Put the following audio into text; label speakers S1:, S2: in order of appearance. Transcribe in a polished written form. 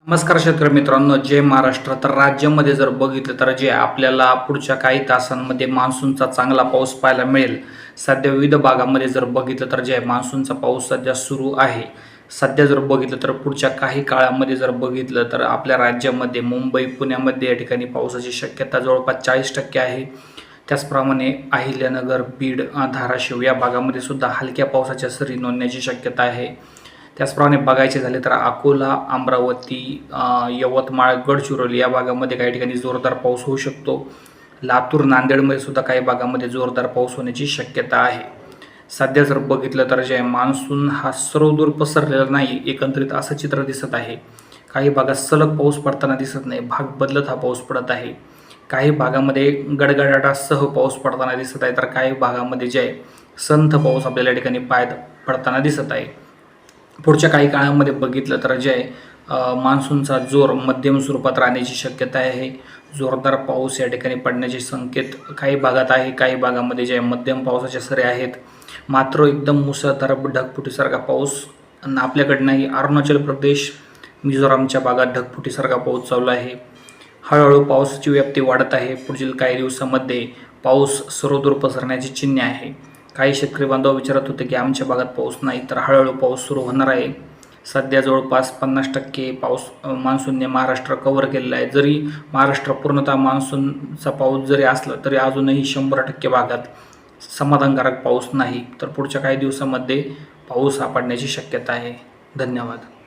S1: नमस्कार शेतकरी मित्रांनो, जय महाराष्ट्र. तर राज्यामध्ये जर बघितलं तर जे आपल्याला पुढच्या काही तासांमध्ये मान्सूनचा चांगला पाऊस पाहायला मिळेल. सध्या विविध भागामध्ये जर बघितलं तर जे मान्सूनचा पाऊस सध्या सुरू आहे. सध्या जर बघितलं तर पुढच्या काही काळामध्ये जर बघितलं तर आपल्या राज्यामध्ये मुंबई, पुण्यामध्ये या ठिकाणी पावसाची शक्यता जवळपास 40% आहे. त्याचप्रमाणे अहिल्यानगर, बीड, धाराशिव या भागामध्ये सुद्धा हलक्या पावसाच्या सरी नोंदण्याची शक्यता आहे. त्याचप्रमाणे बघायचे झाले तर अकोला, अमरावती, यवतमाळ, गडचिरोली या भागामध्ये काही ठिकाणी जोरदार पाऊस होऊ शकतो. लातूर, नांदेडमध्ये सुद्धा काही भागामध्ये जोरदार पाऊस होण्याची शक्यता आहे. सध्या जर बघितलं तर जे मान्सून हा सर्वदूर पसरलेला नाही, एकंदरीत असं चित्र दिसत आहे. काही भागात सलग पाऊस पडताना दिसत नाही, भाग बदलत हा पाऊस पडत आहे. काही भागामध्ये गडगडाटासह पाऊस पडताना दिसत आहे, तर काही भागामध्ये जे आहे संथ पाऊस आपल्याला या ठिकाणी पडताना दिसत आहे. पुढच्या काही काळामध्ये बघितलं तर जे आहे मान्सूनचा जोर मध्यम स्वरूपात राहण्याची शक्यता आहे. जोरदार पाऊस या ठिकाणी पडण्याचे संकेत काही भागात आहे. काही भागामध्ये जे मध्यम पावसाच्या सरी आहेत. मात्र एकदम मुसळधार ढगफुटीसारखा पाऊस आपल्याकडनंही अरुणाचल प्रदेश, मिझोरामच्या भागात ढगफुटीसारखा पाऊस चालू आहे. हळूहळू पावसाची व्याप्ती वाढत आहे. पुढील काही दिवसामध्ये पाऊस सर्वदूर पसरण्याची चिन्हे आहे. काही शेतकरी बांधव विचारत होते की आमच्या भागात पाऊस नाही, तर हळूहळू पाऊस सुरू होणार आहे. सध्या जवळपास 50% पाऊस मान्सूनने महाराष्ट्र कव्हर केलेला आहे. जरी महाराष्ट्र पूर्णतः मान्सूनचा पाऊस जरी असला तरी अजूनही 100% भागात समाधानकारक पाऊस नाही. तर पुढच्या काही दिवसामध्ये पाऊस पडण्याची शक्यता आहे. धन्यवाद.